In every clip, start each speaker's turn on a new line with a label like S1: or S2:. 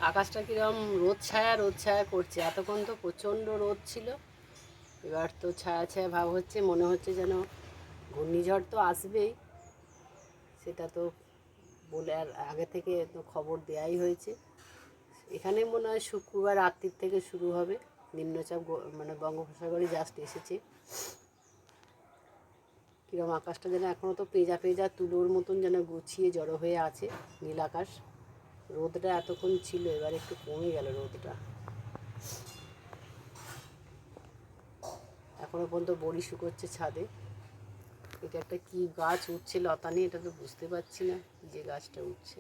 S1: আকাশটা কিরম রোদ ছায়া করছে। এতক্ষণ তো প্রচণ্ড রোদ ছিল, এবার তো ছায়া ছায়া ভাব হচ্ছে। মনে হচ্ছে যেন ঘূর্ণিঝড় তো আসবেই, সেটা তো বলে আর আগে থেকে তো খবর দেওয়াই হয়েছে। এখানে মনে হয় শুক্রবার রাত্রির থেকে শুরু হবে। নিম্নচাপ মানে বঙ্গোপসাগরে জাস্ট এসেছে। কিরম আকাশটা যেন এখনও তো পেঁজা পেঁজা তুলোর মতন যেন গুছিয়ে জড়ো হয়ে আছে নীল আকাশ। রোদটা এতক্ষণ ছিল, এবার একটু কমে গেল রোদটা। এখনও পর্যন্ত বড়ি শুকোচ্ছে ছাদে। এটা একটা কি গাছ উঠছে লতানি, এটা তো বুঝতে পারছি না যে গাছটা উঠছে।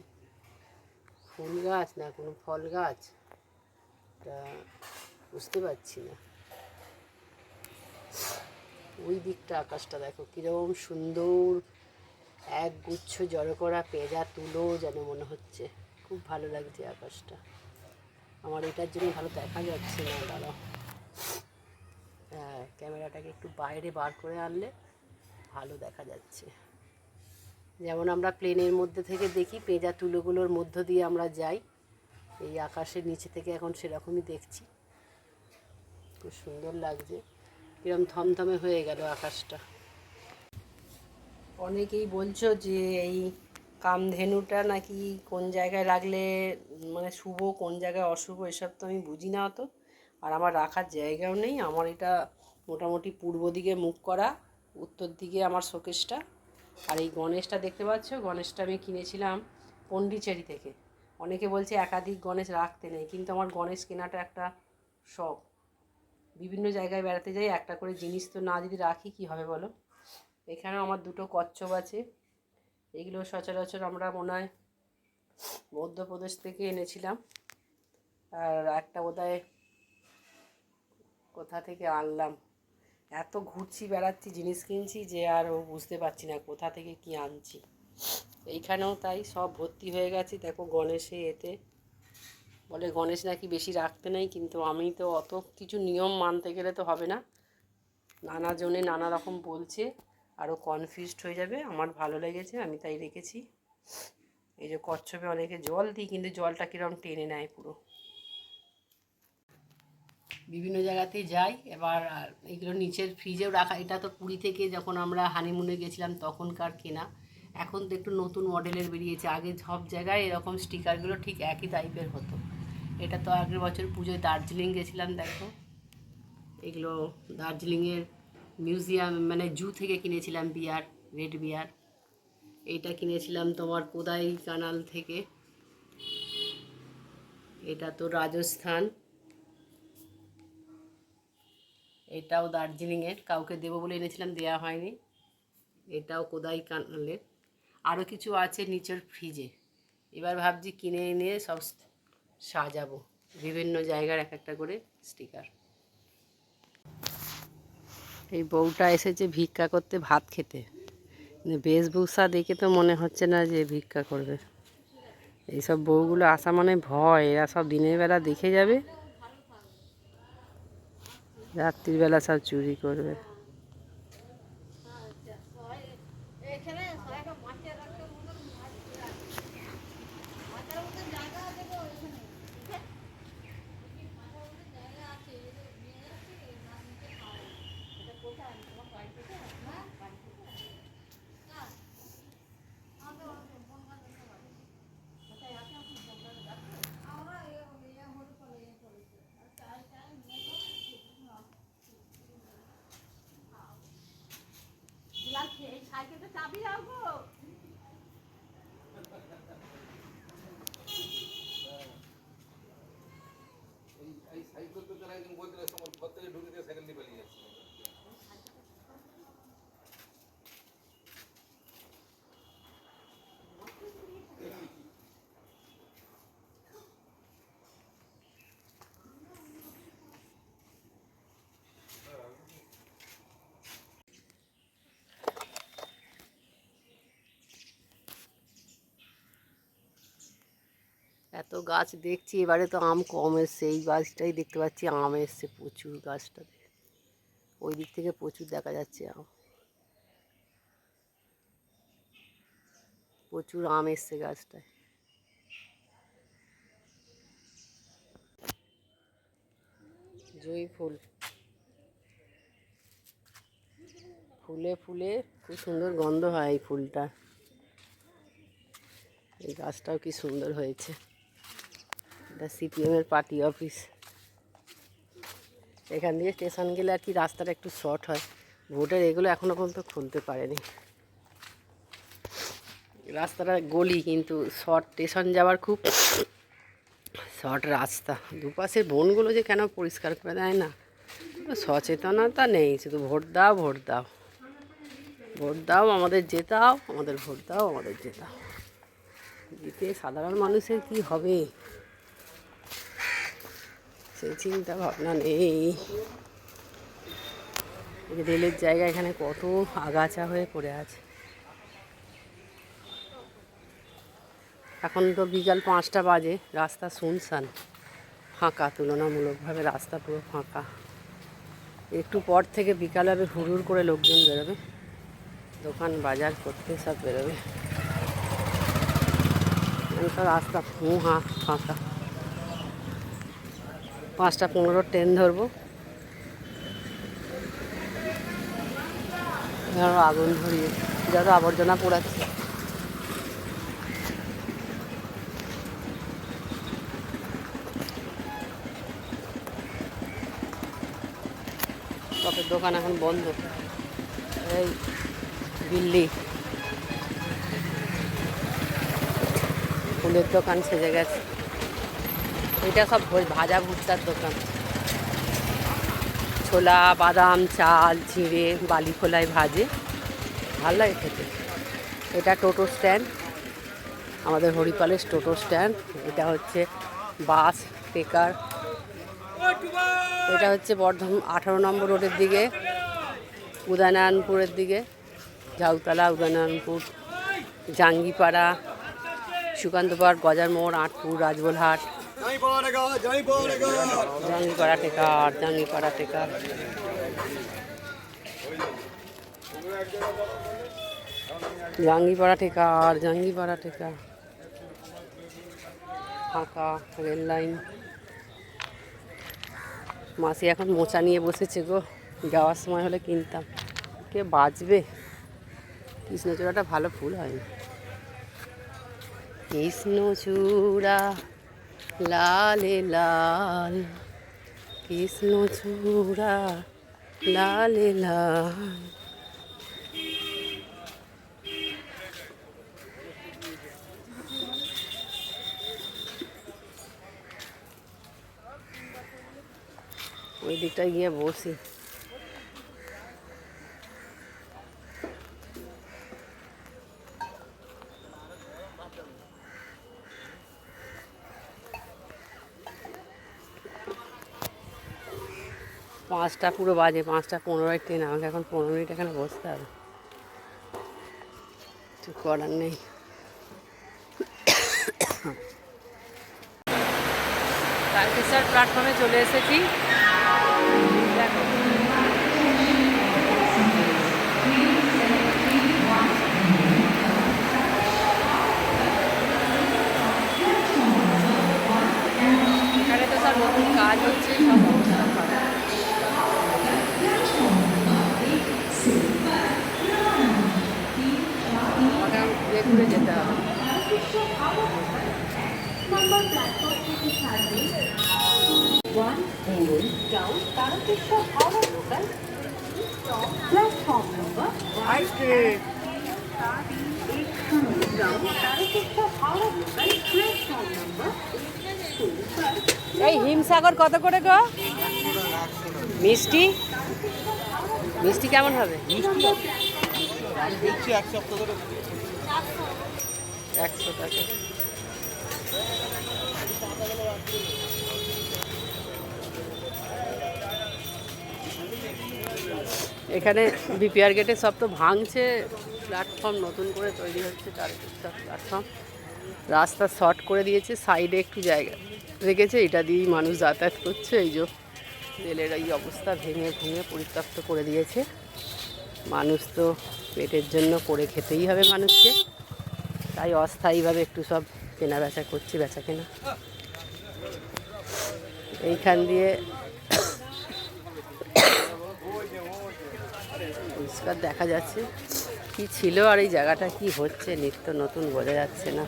S1: ফুল গাছ না কোনো ফল গাছ, এটা বুঝতে পারছি না। ওই দিকটা আকাশটা দেখো কীরকম সুন্দর, এক গুচ্ছ জড়ো করা পেঁজা তুলো যেন মনে হচ্ছে। খুব ভালো লাগছে আকাশটা। আমার এটার জন্য ভালো দেখা যাচ্ছে না, দাঁড়াও। হ্যাঁ, ক্যামেরাটাকে একটু বাইরে বার করে আনলে ভালো দেখা যাচ্ছে। যেমন আমরা প্লেনের মধ্যে থেকে দেখি, পেঁজা তুলোগুলোর মধ্য দিয়ে আমরা যাই, এই আকাশের নিচে থেকে এখন সেরকমই দেখছি। খুব সুন্দর লাগছে, কিরম থমথমে হয়ে গেল আকাশটা। অনেকেই বলছো যে এই কামধেনুটা নাকি কোন জায়গায় রাখলে মানে শুভ, কোন জায়গায় অশুভ, এসব তো আমি বুঝি না অত। আর আমার রাখার জায়গাও নেই। আমার এটা মোটামুটি পূর্ব দিকে মুখ করা, উত্তর দিকে আমার শোকেসটা। আর এই গণেশটা দেখতে পাচ্ছ, গণেশটা আমি কিনেছিলাম পন্ডিচেরি থেকে। অনেকে বলছে একাধিক গণেশ রাখতে নেই, কিন্তু আমার গণেশ কেনাটা একটা শখ। বিভিন্ন জায়গায় বেড়াতে যাই, একটা করে জিনিস তো না যদি রাখি কী হবে বলো। এখানেও আমার দুটো কচ্ছপ আছে। এগুলো সচরাচর আমরা মনে হয় মধ্যপ্রদেশ থেকে এনেছিলাম। আর একটা বোধহয় কোথা থেকে আনলাম। এত ঘুরছি বেড়াচ্ছি জিনিস কিনছি যে আর বুঝতে পারছি না কোথা থেকে কি আনছি। এইখানেও তাই সব ভর্তি হয়ে গেছে দেখো গণেশে। এতে বলে গণেশ নাকি বেশি রাখতে নেই, কিন্তু আমি তো অত কিছু নিয়ম মানতে গেলে তো হবে না। নানা জনে নানা রকম বলছে, আরও কনফিউজড হয়ে যাবে। আমার ভালো লেগেছে, আমি তাই রেখেছি। এই যে কচ্ছপে অনেকে জল দিই, কিন্তু জলটা কীরকম টেনে নেয় পুরো। বিভিন্ন জায়গাতে যাই এবার, এগুলো নিচের ফ্রিজেও রাখা। এটা তো পুরী থেকে যখন আমরা হানিমুনে গেছিলাম তখনকার কেনা। এখন তো একটু নতুন মডেলের বেরিয়েছে। আগে সব জায়গায় এরকম স্টিকারগুলো ঠিক একই টাইপের হতো। এটা তো আগের বছর পুজোয় দার্জিলিং গেছিলাম, দেখো এগুলো দার্জিলিংয়ের মিউজিয়াম মানে জু থেকে কিনেছিলাম। বিয়ার, রেড বিয়ার। এইটা কিনেছিলাম তোমার কোদাই কানাল থেকে। এটা তো রাজস্থান। এটাও দার্জিলিংয়ের, কাউকে দেবো বলে এনেছিলাম, দেওয়া হয়নি। এটাও কোদাই কানালের। আরও কিছু আছে নিচের ফ্রিজে। এবার ভাবছি কিনে এনে সব সাজাবো, বিভিন্ন জায়গার এক একটা করে স্টিকার। এই বউটা এসেছে ভিক্ষা করতে, ভাত খেতে। বেশভূষা দেখে তো মনে হচ্ছে না যে ভিক্ষা করবে। এইসব বউগুলো আসা মানে ভয়, এরা সব দিনের বেলা দেখে যাবে, রাত্রিবেলা সব চুরি করবে। এত গাছ দেখছি, এবারে তো আম কম এসছে। এই গাছটাই দেখতে পাচ্ছি আম এসছে প্রচুর গাছটাতে। ওই দিক থেকে প্রচুর দেখা যাচ্ছে আম, প্রচুর আম এসছে গাছটায়। জুঁই ফুল, ফুলে ফুলে খুব সুন্দর গন্ধ হয় এই ফুলটা। এই গাছটাও কি সুন্দর হয়েছে। এটা সিপিএমের পার্টি অফিস। এখান দিয়ে স্টেশন গেলে আর কি রাস্তাটা একটু শর্ট হয়। ভোটের এগুলো এখনও পর্যন্ত খুলতে পারেনি। রাস্তাটা গলি কিন্তু শর্ট, স্টেশন যাওয়ার খুব শর্ট রাস্তা। দুপাশের বনগুলো যে কেন পরিষ্কার করে দেয় না, সচেতনতা নেই। শুধু ভোট দাও, ভোট দাও, ভোট দাও, আমাদের জেতাও, আমাদের ভোট দাও, আমাদের জেতাও। জিতে সাধারণ মানুষের কি হবে সেই চিন্তা ভাবনা নেই। রেলের জায়গা এখানে কত আগাছা হয়ে পড়ে আছে। এখন তো বিকাল 5টা বাজে, রাস্তা শুনশান, ফাঁকা, তুলনামূলকভাবে রাস্তা পুরো ফাঁকা। একটু পর থেকে বিকাল হবে, হুড় করে লোকজন বেরোবে, দোকান বাজার করতে সব বেরোবে। তো রাস্তা ফাঁকা। 5টা 15 ট্রেন ধরবো। আগুন ধরিয়ে যত আবর্জনা পোড়াচ্ছে। সবের দোকান এখন বন্ধ। এই দিল্লি ফুলের দোকান সেজে গেছে। এটা সব ভাজা ভুট্টার দোকান। ছোলা, বাদাম, চাল, ঝিঙে বালি খোলায় ভাজে, ভালো লাগে খেতে। এটা টোটো স্ট্যান্ড, আমাদের হরিপালের টোটো স্ট্যান্ড। এটা হচ্ছে বাস টেকার। এটা হচ্ছে বর্ধমান 18 নম্বর রোডের দিকে, উদয়নারায়ণপুরের দিকে, ঝাউতলা, উদয়নারায়ণপুর, জাঙ্গিপাড়া, সুকান্তপাড়, গজারমোড়, আটপুর, রাজবলহাট, জাঙ্গিপাড়া টেকার, জাঙ্গিপাড়া টেকার। জাঙ্গিপাড়া টেকার, জাঙ্গিপাড়া টেকার। ফাঁকা রেল লাইন। মাসি এখন মোচা নিয়ে বসেছে গো, যাওয়ার সময় হলে কিনতাম। কে বাঁচবে? কৃষ্ণচূড়াটা ভালো ফুল হয় না। কৃষ্ণচূড়া লালে লাল, কৃষ্ণচূড়া লালে লাল। ওই দিকটায় গিয়ে বসি। পাঁচটা পুরো বাজে, 5টা 15 ট্রেন। আমাকে এখন 15 মিনিট এখানে বসতে হবে, কিছু করার নেই। তারকেশ্বর প্ল্যাটফর্মে চলে এসেছি। দেখো এখানে তো সব নতুন কাজ হচ্ছে, সব অবস্থা খারাপ। ঘুরে ঘুরে যেতে হবে। এই হিমসাগর কত করে গো? মিষ্টি, মিষ্টি কেমন হবে? 100 টাকা। এখানে বিপিআর গেটে সব তো ভাঙছে, প্ল্যাটফর্ম নতুন করে তৈরি হচ্ছে। তারকেশ্বর প্ল্যাটফর্ম রাস্তা শর্ট করে দিয়েছে, সাইডে একটু জায়গা রেখেছে, এটা দিয়েই মানুষ যাতায়াত করছে। এই যে রেলের এই অবস্থা, ভেঙে ভেঙে পরিত্যক্ত করে দিয়েছে। মানুষ তো পেটের জন্য করে খেতেই হবে মানুষকে, তাই অস্থায়ীভাবে একটু সব কেনা বেচা করছি, বেচা কেনা। এইখান দিয়ে পরিষ্কার দেখা যাচ্ছে কি ছিল আর এই জায়গাটা কি হচ্ছে নিত্য নতুন বোঝা যাচ্ছে না।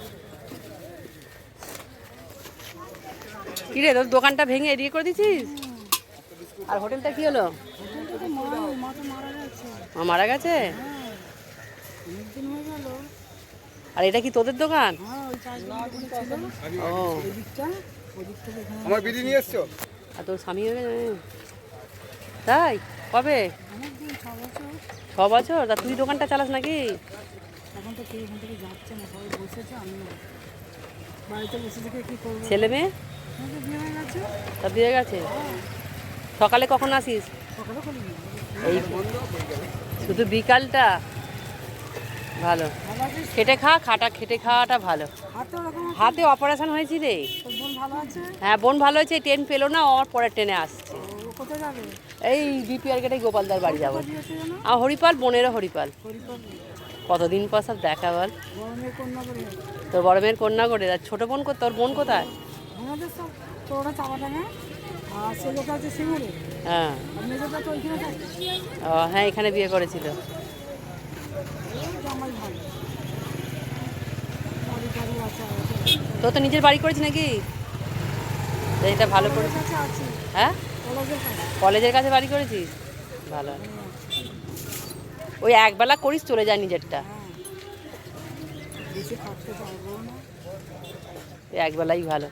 S1: কি রে তোর দোকানটা ভেঙে এদিকে করে দিছিস? আর হোটেলটা কি হলো? মারা গেছে? আর এটা কি তোদের দোকান? ও
S2: আমার বিড়ি নিয়ে এসছো?
S1: আর তোর স্বামী হয়ে গেছে তাই? কবে? 6 বছর? তা তুই দোকানটা চালাস নাকি? ছেলে মেয়ে সব দিয়ে গেছে? সকালে কখন আসিস? এই শুধু বিকালটা? ভালো, খেটে খাওয়াটা ভালো। হাতে অপারেশন হয়েছি রে। হ্যাঁ বোন ভালো হয়েছে, ট্রেন পেলো না, আমার পরের ট্রেনে আসছে। এই বিপিআর গেটে গোপালদার বাড়ি যাবো। আর হরিপাল, বোনেরও হরিপাল। কতদিন পর সব দেখা বল। তোর বড় মেয়ের কন্যা করে, আর ছোট বোন, তোর বোন কোথায়? হ্যাঁ ও হ্যাঁ, এখানে বিয়ে করেছিল। তো তো নিজের বাড়ি করেছি নাকি? এটা ভালো করে। হ্যাঁ কলেজের কাছে বাড়ি করেছিস? ভালো, ওই একবেলা করিস চলে যায় নিজেরটা। একবেলাই ভালো।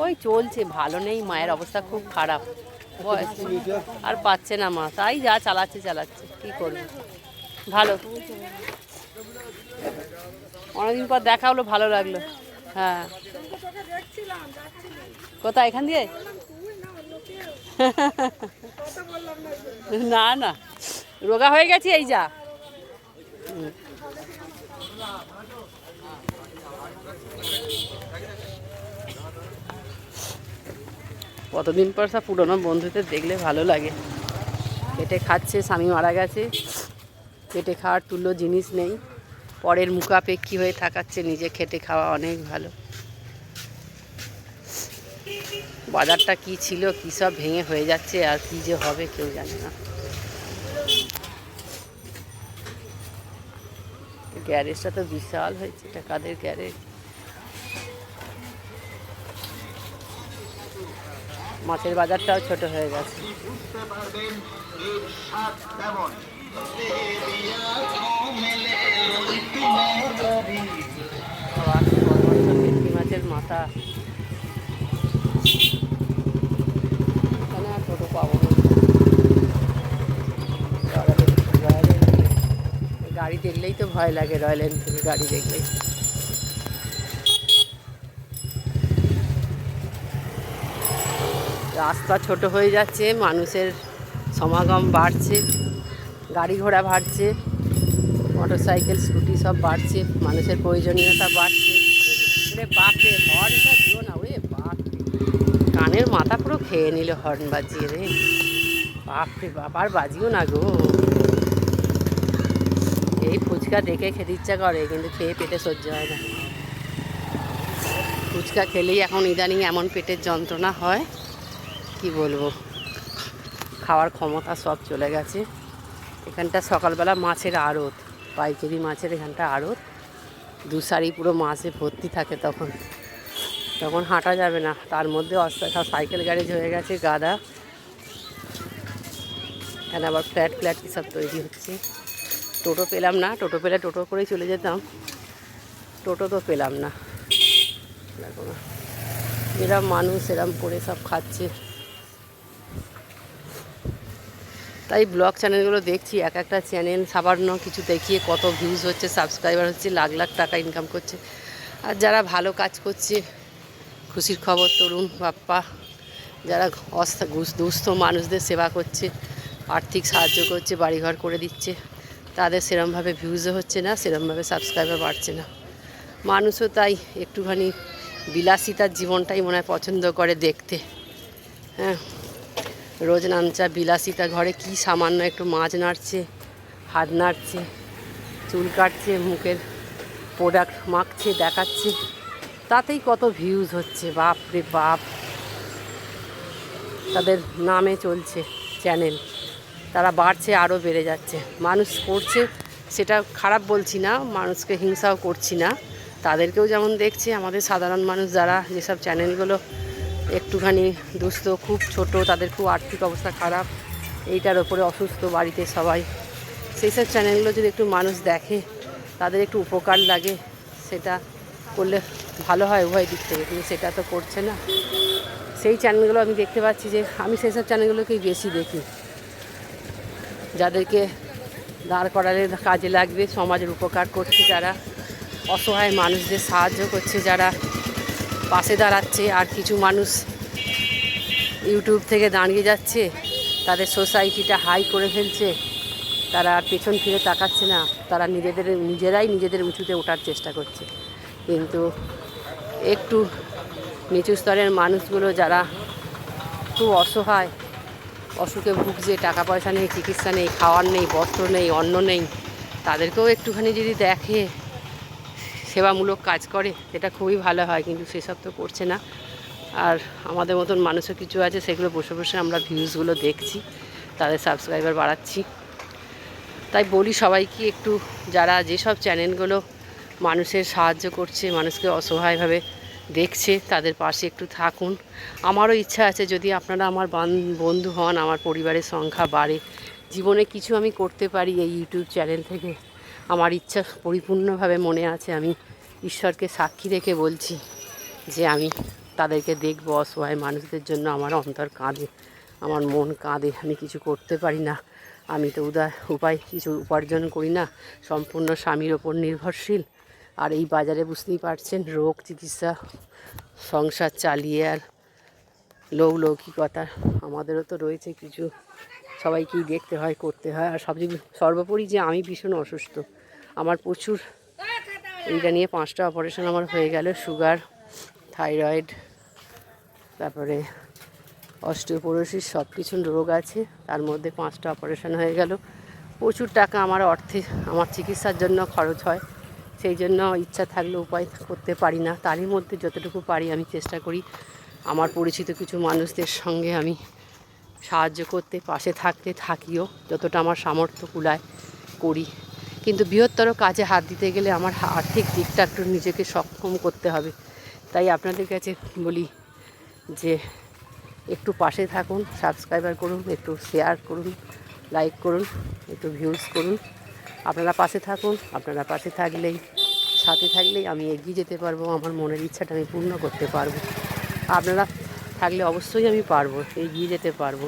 S1: ওই চলছে, ভালো নেই, মায়ের অবস্থা খুব খারাপ, বয়স আর পাচ্ছে না মা, তাই যা চালাচ্ছে কি করবে। ভালো, অনেকদিন পর দেখা হলো, ভালো লাগলো। হ্যাঁ কোথায়? এখান দিয়ে? না না, রোগা হয়ে গেছি এই যা। কতদিন পর সব পুরোনো বন্ধুদের দেখলে ভালো লাগে। কেটে খাচ্ছে, স্বামী মারা গেছে, কেটে খাওয়ার তুল্য জিনিস নেই। পরের মুখাপেক্ষী হয়ে থাকাচ্ছে, নিজে খেটে খাওয়া অনেক ভালো। বাজারটা কি ছিল, কী সব ভেঙে হয়ে যাচ্ছে, আর কি যে হবে কেউ জানে না। গ্যারেজটা তো বিশাল হয়েছে, এটা কাদের গ্যারেজ? মাছের বাজারটাও ছোট হয়ে গেছে। মাছের মাথা, এখানে আর টোটো পাবো না। গাড়ি দেখলেই তো ভয় লাগে, রয়্যাল এনফিল্ড গাড়ি দেখলেই। রাস্তা ছোট হয়ে যাচ্ছে, মানুষের সমাগম বাড়ছে, গাড়ি ঘোড়া বাড়ছে, মোটর সাইকেল স্কুটি সব বাড়ছে, মানুষের প্রয়োজনীয়তা বাড়ছে। বাপরে হর্নটা দিও না, ওরে বাপ, কানের মাথা পুরো খেয়ে নিল হর্ন বাজিয়ে রে। বাপরে বাপ, আর বাজিও না গো। এই ফুচকা দেখে খেতে ইচ্ছা করে, কিন্তু খেয়ে পেটে সহ্য হয় না। ফুচকা খেলেই এখন ইদানিং এমন পেটের যন্ত্রণা হয়, কি বলবো, খাওয়ার ক্ষমতা সব চলে গেছে। এখানটা সকালবেলা মাছের আড়ত, পাইকারি মাছের এখানটা আড়ত, দুসারি পুরো মাছে ভর্তি থাকে। তখন হাঁটা যাবে না, তার মধ্যে সব সাইকেল গ্যারেজ হয়ে গেছে গাদা। এখানে আবার ফ্ল্যাট সব তৈরি হচ্ছে। টোটো পেলাম না, টোটো পেলে টোটো করেই চলে যেতাম, টোটো তো পেলাম না। এরম মানুষ এরম করে সব খাচ্ছে। তাই ব্লগ চ্যানেলগুলো দেখছি, এক একটা চ্যানেল সামান্য কিছু দেখিয়ে কত ভিউজ হচ্ছে, সাবস্ক্রাইবার হচ্ছে, লাখ লাখ টাকা ইনকাম করছে। আর যারা ভালো কাজ করছে, খুশির খবর, তরুণ বাপ্পা, যারা দুস্থ মানুষদের সেবা করছে, আর্থিক সাহায্য করছে, বাড়িঘর করে দিচ্ছে, তাদের সেরমভাবে ভিউজও হচ্ছে না, সেরমভাবে সাবস্ক্রাইবার বাড়ছে না। মানুষও তাই একটুখানি বিলাসিতার জীবনটাই মনে হয় পছন্দ করে দেখতে। হ্যাঁ, রোজ নামচা বিলাসিতা, ঘরে কি সামান্য একটু মাছ নাড়ছে, হাত নাড়ছে, চুল কাটছে, মুখের প্রোডাক্ট মাখছে, দেখাচ্ছে, তাতেই কত ভিউজ হচ্ছে। বাপ রে বাপ, তাদের নামে চলছে চ্যানেল, তারা বাড়ছে, আরও বেড়ে যাচ্ছে। মানুষ করছে, সেটা খারাপ বলছি না, মানুষকে হিংসাও করছি না, তাদেরকেও যেমন দেখছি, আমাদের সাধারণ মানুষ যারা যেসব চ্যানেলগুলো একটুখানি দুস্থ, খুব ছোট, তাদের খুব আর্থিক অবস্থা খারাপ, এইটার ওপরে অসুস্থ বাড়িতে সবাই, সেই সব চ্যানেলগুলো যদি একটু মানুষ দেখে, তাদের একটু উপকার লাগে, সেটা করলে ভালো হয় উভয় দিক থেকে, কিন্তু সেটা তো করছে না। সেই চ্যানেলগুলো আমি দেখতে পাচ্ছি যে আমি সেই সব চ্যানেলগুলোকেই বেশি দেখি, যাদেরকে দাঁড় করালে কাজে লাগবে, সমাজের উপকার করছে যারা, অসহায় মানুষদের সাহায্য করছে যারা, পাশে দাঁড়াচ্ছে। আর কিছু মানুষ ইউটিউব থেকে দাঁড়িয়ে যাচ্ছে, তাদের সোসাইটিটা হাই করে ফেলছে, তারা আর পেছন ফিরে তাকাচ্ছে না, তারা নিজেরাই নিজেদের উঁচুতে ওঠার চেষ্টা করছে। কিন্তু একটু নিচু স্তরের মানুষগুলো যারা খুব অসহায়, অসুখে ভুগছে, টাকা পয়সা নেই, চিকিৎসা নেই, খাওয়ার নেই, বস্ত্র নেই, অন্ন নেই, তাদেরকেও একটুখানি যদি দেখে, সেবামূলক কাজ করে, সেটা খুবই ভালো হয়। কিন্তু সেসব তো করছে না। আর আমাদের মতন মানুষও কিছু আছে, সেগুলো বসে বসে আমরা ভিউজগুলো দেখছি, তাদের সাবস্ক্রাইবার বাড়াচ্ছি। তাই বলি সবাইকে, একটু যারা যেসব চ্যানেলগুলো মানুষের সাহায্য করছে, মানুষকে অসহায়ভাবে দেখছে, তাদের পাশে একটু থাকুন। আমারও ইচ্ছা আছে, যদি আপনারা আমার বন্ধু হন, আমার পরিবারের সংখ্যা বাড়ে, জীবনে কিছু আমি করতে পারি এই ইউটিউব চ্যানেল থেকে, আমার ইচ্ছা পরিপূর্ণভাবে মনে আছে। আমি ঈশ্বরকে সাক্ষী রেখে বলছি যে আমি তাদেরকে দেখব, অসহায় মানুষদের জন্য আমার অন্তর কাঁদে, আমার মন কাঁদে। আমি কিছু করতে পারি না, আমি তো উপায় কিছু উপার্জন করি না, সম্পূর্ণ স্বামীর ওপর নির্ভরশীল। আর এই বাজারে বুঝতেই পারছেন, রোগ চিকিৎসা, সংসার চালিয়ে আর লৌকিকতা আমাদেরও তো রয়েছে কিছু, সবাইকেই দেখতে হয়, করতে হয়। আর সর্বোপরি যে আমি ভীষণ অসুস্থ, আমার প্রচুর, এইটা নিয়ে 5টা অপারেশন আমার হয়ে গেল, সুগার, থাইরয়েড, তারপরে অস্টিওপোরোসিস, সব কিছু রোগ আছে, তার মধ্যে 5টা অপারেশন হয়ে গেল। প্রচুর টাকা আমার আমার চিকিৎসার জন্য খরচ হয়, সেই জন্য ইচ্ছা থাকলে উপায় করতে পারি না। তারই মধ্যে যতটুকু পারি আমি চেষ্টা করি আমার পরিচিত কিছু মানুষদের সঙ্গে আমি সাহায্য করতে, পাশে থাকিও, যতটা আমার সামর্থ্য কুলায় করি। কিন্তু বৃহত্তর কাজে হাত দিতে গেলে আমার আর্থিক দিকটা একটু নিজেকে সক্ষম করতে হবে। তাই আপনাদের কাছে বলি যে একটু পাশে থাকুন, সাবস্ক্রাইবার করুন, একটু শেয়ার করুন, লাইক করুন, একটু ভিউজ করুন। আপনারা পাশে থাকুন, আপনারা পাশে থাকলেই, সাথে থাকলেই আমি এগিয়ে যেতে পারবো, আমার মনের ইচ্ছাটা আমি পূর্ণ করতে পারবো। আপনারা থাকলে অবশ্যই আমি পারবো, এগিয়ে যেতে পারবো।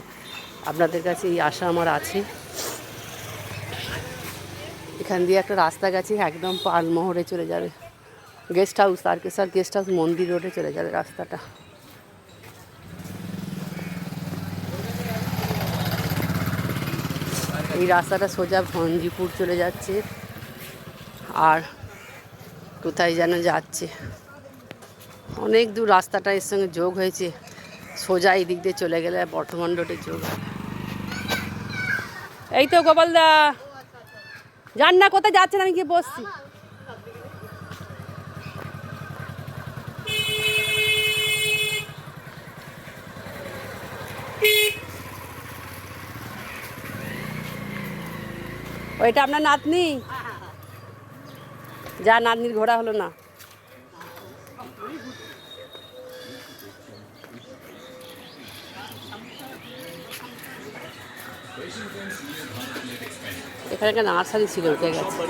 S1: আপনাদের কাছে এই আশা আমার আছে। এখান দিয়ে একটা রাস্তা গেছে, একদম পালমোহরে চলে যাবে, guest house, Tarakeswar guest house, মন্দির রোডে চলে যাবে রাস্তাটা। এই রাস্তাটা সোজা ভঞ্জিপুর চলে যাচ্ছে, আর কোথায় যেন যাচ্ছে, অনেক দূর রাস্তাটা এর সঙ্গে যোগ হয়েছে, সোজা এই দিক দিয়ে চলে গেলে বর্ধমান রোডে যোগ হয়। এই তো গোপালদা, যান না, কোথায় যাচ্ছেন? আমি গিয়ে বসছি। ওইটা আপনার নাতনি? যা, নাতনির ঘোড়া হলো না। এখানে একটা নার্সারি ছিল, উঠে গেছে।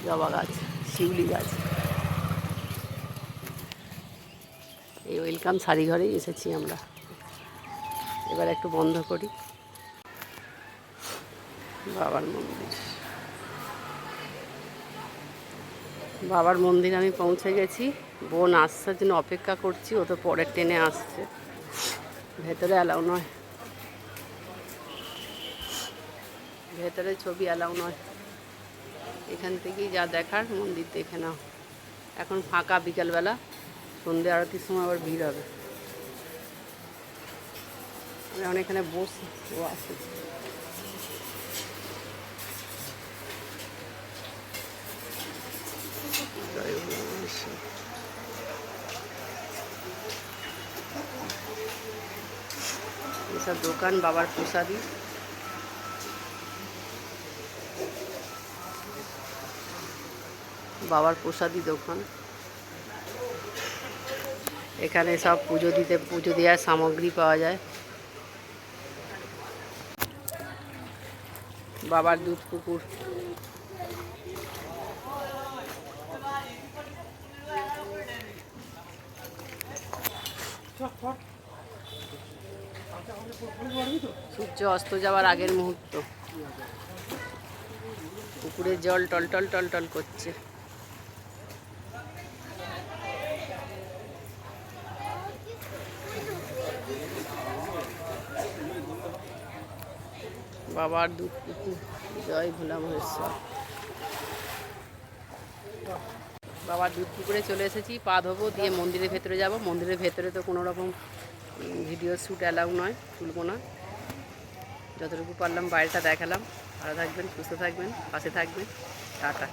S1: জবা গাছ, শিউলি গাছ। এই ওয়েলকাম শাড়ি ঘরেই এসেছি আমরা। এবার একটু বন্ধ করি। বাবার মন্দির, বাবার মন্দির আমি পৌঁছে গেছি। বোন আসার জন্য অপেক্ষা করছি, ও তো পরের ট্রেনে আসছে। ভেতরে অ্যালাউ নয়, ভেতরে ছবি অ্যালাউ নয়। এখান থেকেই যা দেখার মন্দির দেখে নাও। এখন ফাঁকা, বিকালবেলা, সন্ধ্যে আরতির সময় আবার ভিড় হবে। আমি অনেকখানে বসি, ও আসে। এসব দোকান বাবার প্রসাদী। বাবার প্রসাদী দোকান। এখানে সব পুজো দেওয়ার সামগ্রী পাওয়া যায়। বাবার দুধ পুকুর। সূর্য অস্ত যাওয়ার আগের মুহূর্ত। পুকুরের জল টলটল টলটল করছে। বাবার দুধ পুকুর। জয় ভোলা মহেশ্বর। বাবার দুধ পুকুরে চলে এসেছি, পা ধোবো, দিয়ে মন্দিরের ভেতরে যাব। মন্দিরের ভেতরে তো কোনো রকম ভিডিও শ্যুট অ্যালাউ নয়, তুলবো না। যতটুকু পারলাম বাইরেটা দেখালাম। ভালো থাকবেন, সুস্থ থাকবেন, পাশে থাকবেন। টাটা।